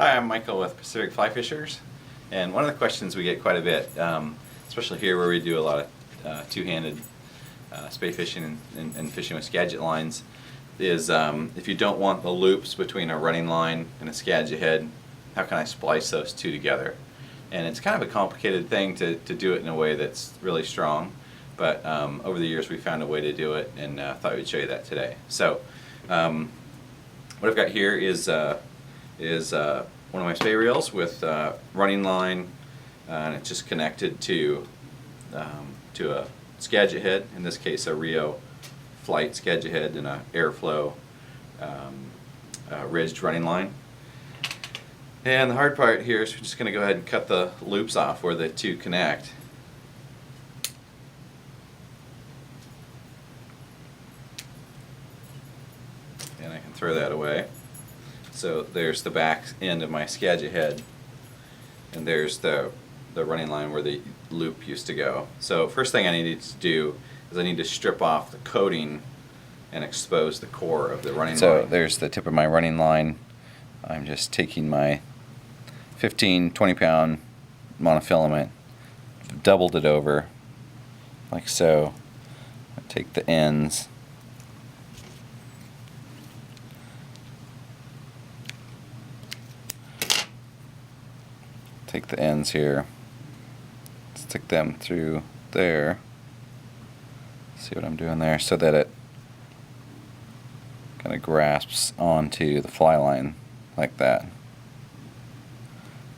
Hi, I'm Michael with Pacific Fly Fishers, and one of the questions we get quite a bit, especially here where we do a lot of two-handed spay fishing and fishing with Skagit lines, is if you don't want the loops between a running line and a Skagit head, how can I splice those two together? And it's kind of a complicated thing to do it in a way that's really strong, but over the years we found a way to do it, and thought we'd show you that today. So what I've got here is one of my spay reels with running line, and it's just connected to a Skagit head, in this case a Rio Flight Skagit head and a Airflo Ridge Running Line. And the hard part here is we're just going to go ahead and cut the loops off where the two connect. And I can throw that away. So there's the back end of my Skagit head, and there's the running line where the loop used to go. So first thing I needed to do is I need to strip off the coating and expose the core of the running line. So there's the tip of my running line. I'm just taking my 15-20 pound monofilament, doubled it over like so. I take the ends, here, stick them through there. See what I'm doing there, so that it kind of grasps onto the fly line like that.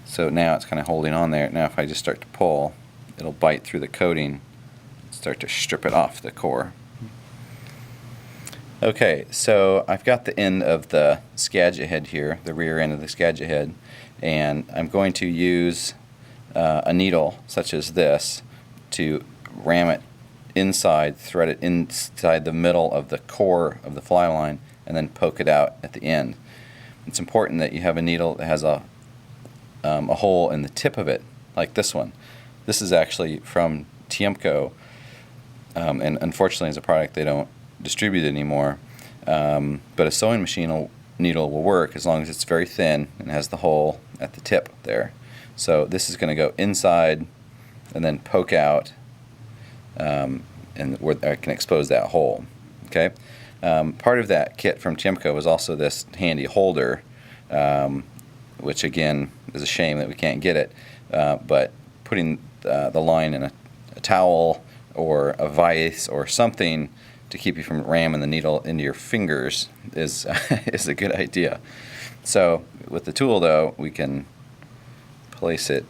So now it's kind of holding on there. Now if I just start to pull, it'll bite through the coating, start to strip it off the core. Okay, so I've got the end of the Skagit head here, the rear end of the Skagit head, and I'm going to use a needle such as this to ram it inside, thread it inside the middle of the core of the fly line, and then poke it out at the end. It's important that you have a needle that has a hole in the tip of it, like this one. This is actually from Tiemco, and unfortunately as a product they don't distribute anymore, but a sewing machine needle will work as long as it's very thin and has the hole at the tip there. So this is going to go inside and then poke out, and where I can expose that hole. Okay. Part of that kit from Tiemco was also this handy holder, which again is a shame that we can't get it, but putting the line in a towel or a vise or something to keep you from ramming the needle into your fingers is is a good idea. So with the tool though, we can place it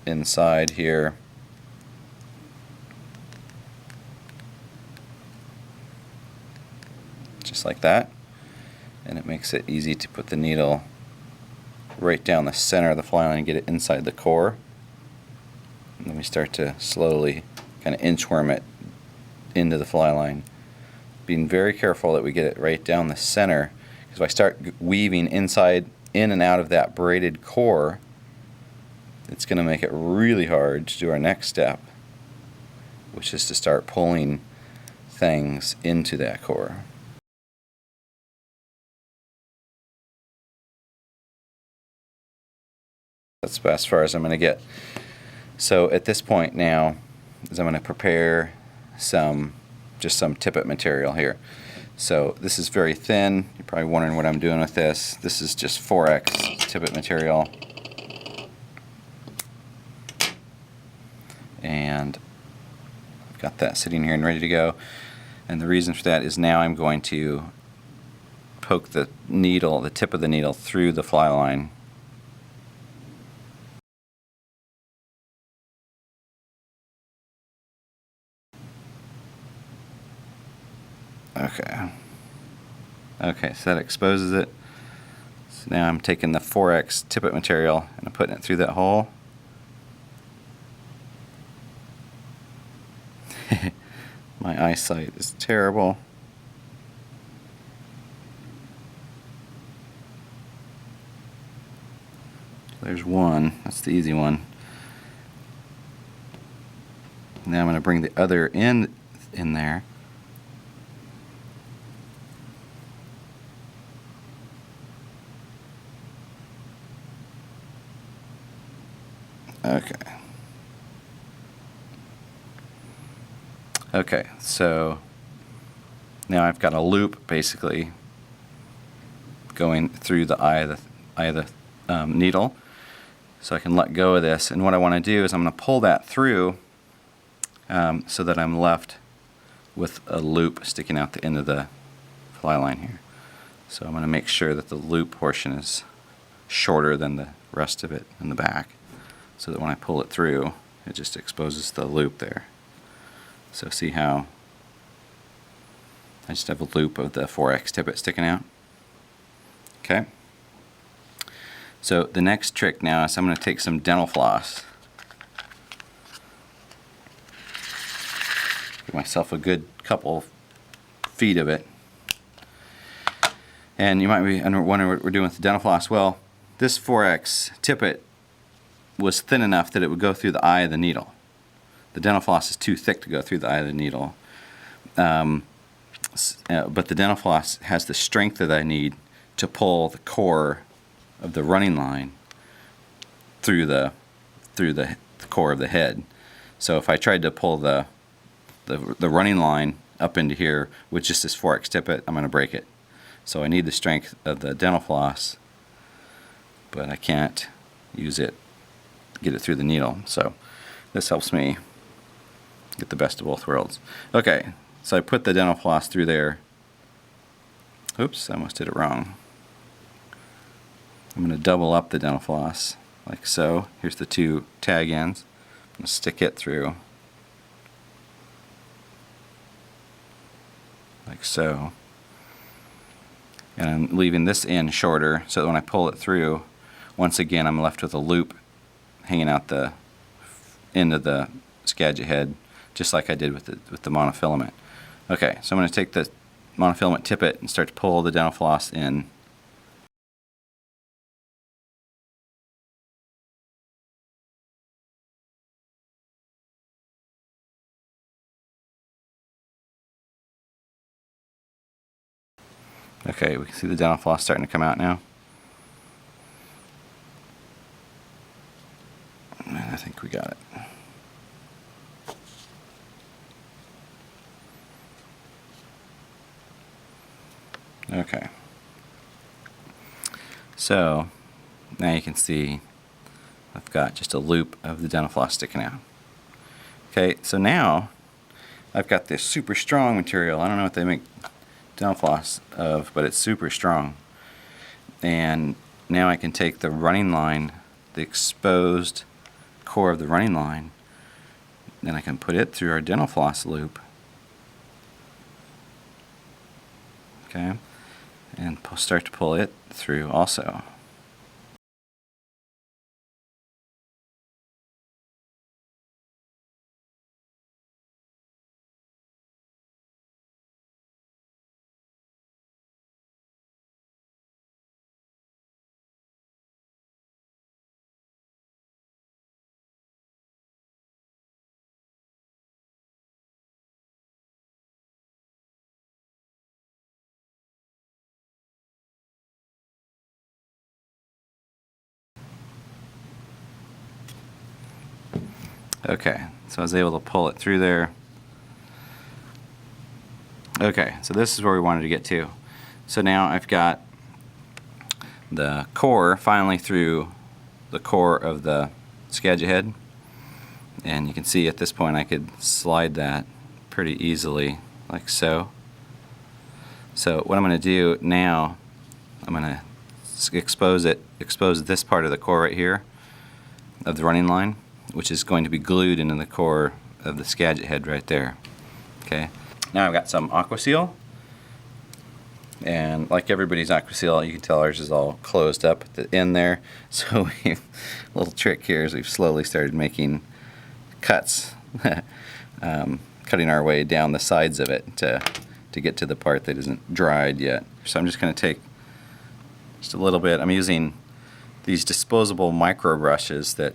inside here, just like that, and it makes it easy to put the needle right down the center of the fly line and get it inside the core. And then we start to slowly kind of inchworm it into the fly line, being very careful that we get it right down the center, because if I start weaving in and out of that braided core, it's going to make it really hard to do our next step, which is to start pulling things into that core. That's about as far as I'm going to get. So at this point now is I'm going to prepare just some tippet material here. So this is very thin. You're probably wondering what I'm doing with this. This is just 4X tippet material. And I've got that sitting here and ready to go. And the reason for that is now I'm going to poke the needle, the tip of the needle, through the fly line. Okay, so that exposes it. So now I'm taking the 4X tippet material and I'm putting it through that hole. My eyesight is terrible. There's one. That's the easy one. Now I'm going to bring the other end in there. Okay. Okay, so now I've got a loop basically going through the eye of the needle, so I can let go of this. And what I want to do is I'm going to pull that through so that I'm left with a loop sticking out the end of the fly line here. So I'm going to make sure that the loop portion is shorter than the rest of it in the back, so that when I pull it through, it just exposes the loop there. So see how I just have a loop of the 4X tippet sticking out? Okay. So the next trick now is I'm going to take some dental floss. Give myself a good couple feet of it. And you might be wondering what we're doing with the dental floss. Well, this 4X tippet was thin enough that it would go through the eye of the needle. The dental floss is too thick to go through the eye of the needle. But the dental floss has the strength that I need to pull the core of the running line through the core of the head. So if I tried to pull the running line up into here with just this 4X tippet, I'm going to break it. So I need the strength of the dental floss, but I can't use it to get it through the needle. So this helps me get the best of both worlds. Okay, so I put the dental floss through there. Oops, I almost did it wrong. I'm going to double up the dental floss like so. Here's the two tag ends. I'm going to stick it through like so. And I'm leaving this end shorter so that when I pull it through, once again I'm left with a loop hanging out the end of the Skagit head, just like I did with the monofilament. Okay, so I'm going to take the monofilament tippet and start to pull the dental floss in. Okay, we can see the dental floss starting to come out now. And I think we got it. Okay. So now you can see I've got just a loop of the dental floss sticking out. Okay, so now I've got this super strong material. I don't know what they make dental floss of, but it's super strong. And now I can take the running line, the exposed core of the running line, then I can put it through our dental floss loop. Okay, and start to pull it through also. Okay, so I was able to pull it through there. Okay, so this is where we wanted to get to. So now I've got the core finally through the core of the Skagit head, and you can see at this point I could slide that pretty easily like so. So what I'm going to do now, I'm going to expose this part of the core right here of the running line, which is going to be glued into the core of the Skagit head right there. Okay. Now I've got some Aqua Seal, and like everybody's Aqua Seal, you can tell ours is all closed up at the end there. So a little trick here is we've slowly started making cuts, cutting our way down the sides of it to get to the part that isn't dried yet. So I'm just going to take just a little bit. I'm using these disposable micro brushes that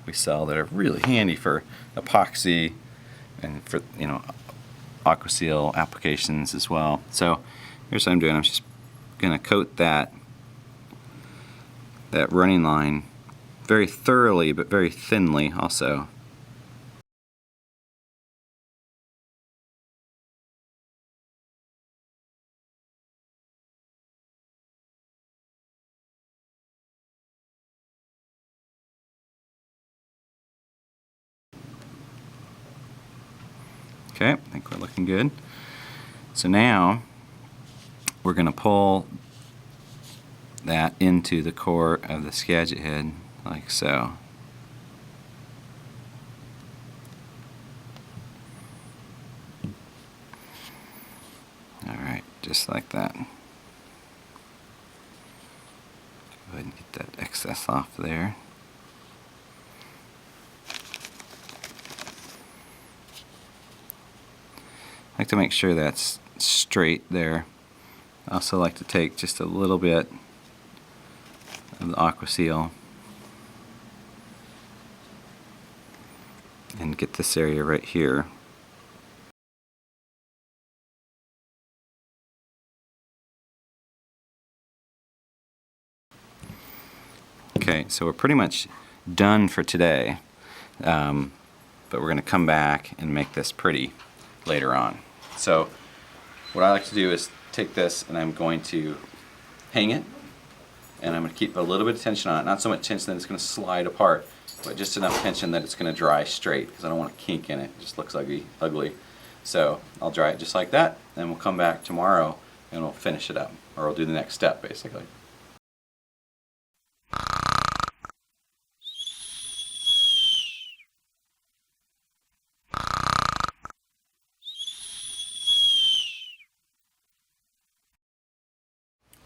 we sell that are really handy for epoxy and for, you know, Aqua Seal applications as well. So here's what I'm doing. I'm just going to coat that running line very thoroughly but very thinly also. Okay, I think we're looking good. So now we're going to pull that into the core of the Skagit head like so. Alright, just like that. Go ahead and get that excess off there. I like to make sure that's straight there. I also like to take just a little bit of the Aqua Seal and get this area right here. Okay, so we're pretty much done for today, but we're going to come back and make this pretty later on. So what I like to do is take this and I'm going to hang it, and I'm going to keep a little bit of tension on it. Not so much tension that it's going to slide apart, but just enough tension that it's going to dry straight, because I don't want a kink in it. It just looks ugly. So I'll dry it just like that, and we'll come back tomorrow and we'll finish it up, or we'll do the next step basically.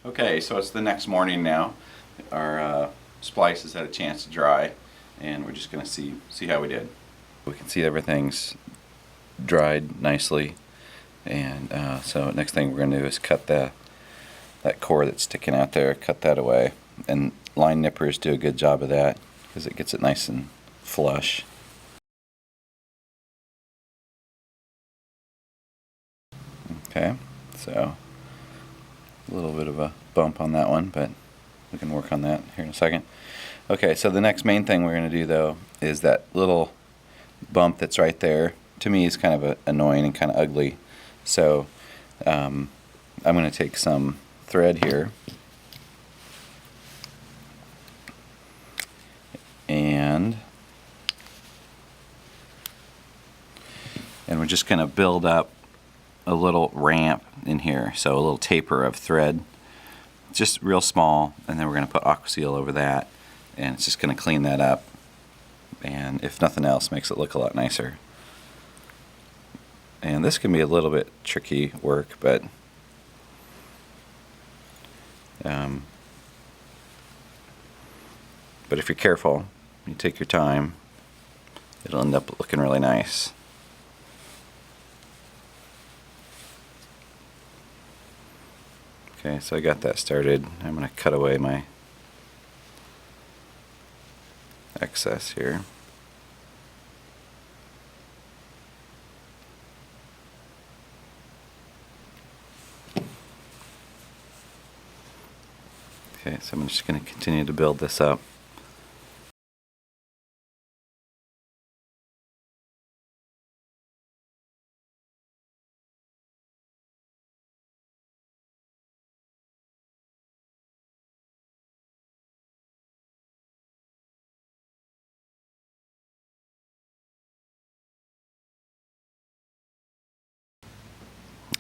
Okay, so it's the next morning now. Our splice has had a chance to dry, and we're just going to see how we did. We can see everything's dried nicely, and so next thing we're going to do is cut that core that's sticking out there, cut that away. And line nippers do a good job of that because it gets it nice and flush. Okay, so a little bit of a bump on that one, but we can work on that here in a second. Okay, so the next main thing we're going to do though is that little bump that's right there. To me is kind of annoying and kind of ugly. So I'm going to take some thread here and we're just going to build up a little ramp in here, so a little taper of thread, just real small, and then we're going to put Aqua Seal over that, and it's just going to clean that up, and if nothing else makes it look a lot nicer. And this can be a little bit tricky work, but if you're careful, you take your time, it'll end up looking really nice. Okay, so I got that started. I'm going to cut away my excess here. Okay, so I'm just going to continue to build this up.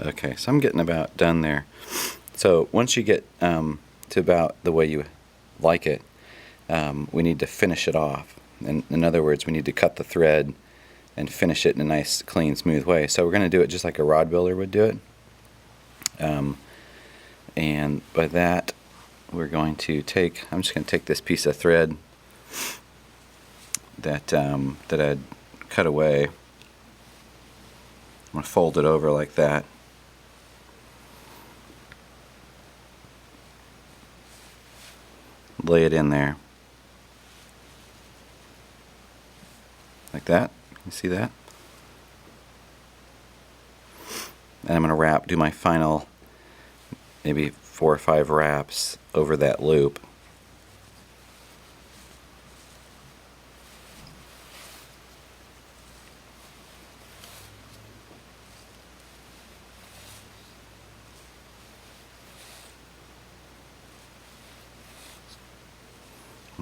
Okay, so I'm getting about done there. So once you get to about the way you like it, we need to finish it off. In other words, we need to cut the thread and finish it in a nice, clean, smooth way. So we're going to do it just like a rod builder would do it. And by that, we're going to take, I'm just going to take this piece of thread that I'd cut away. I'm going to fold it over like that. Lay it in there like that. You see that? And I'm going to do my final maybe 4 or 5 wraps over that loop.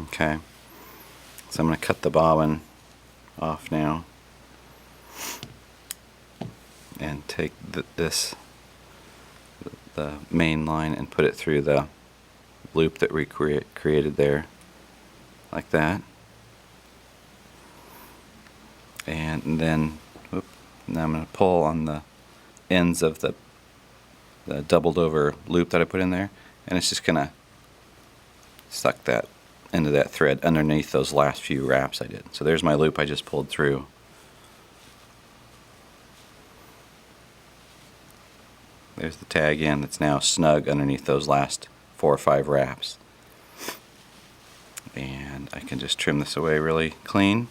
Okay, so I'm going to cut the bobbin off now and take the main line and put it through the loop that we created there, like that. And then, now I'm going to pull on the ends of the doubled over loop that I put in there, and it's just going to suck that into that thread underneath those last few wraps I did. So there's my loop I just pulled through. There's the tag end that's now snug underneath those last 4 or 5 wraps. And I can just trim this away really clean.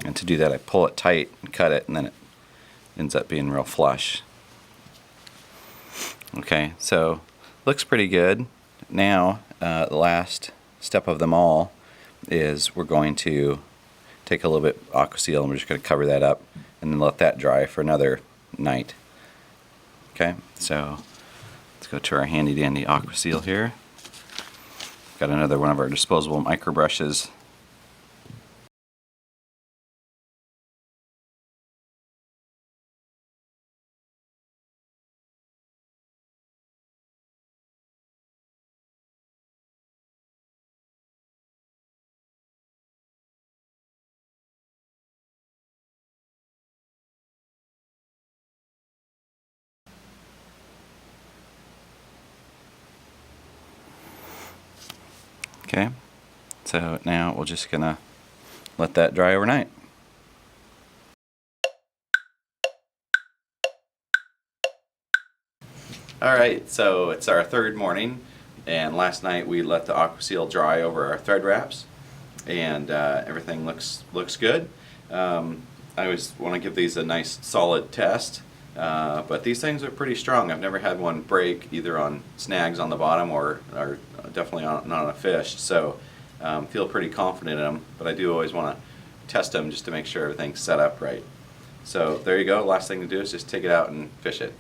And to do that, I pull it tight and cut it, and then it ends up being real flush. Okay, so looks pretty good. Now, the last step of them all is we're going to take a little bit of Aqua Seal and we're just going to cover that up and then let that dry for another night. Okay, so let's go to our handy dandy Aqua Seal here. Got another one of our disposable micro brushes. Okay, so now we're just gonna let that dry overnight. Alright, so it's our third morning, and last night we let the Aqua Seal dry over our thread wraps, and everything looks good. I always want to give these a nice solid test, but these things are pretty strong. I've never had one break either on snags on the bottom or definitely not on a fish, so feel pretty confident in them, but I do always want to test them just to make sure everything's set up right. So there you go. Last thing to do is just take it out and fish it.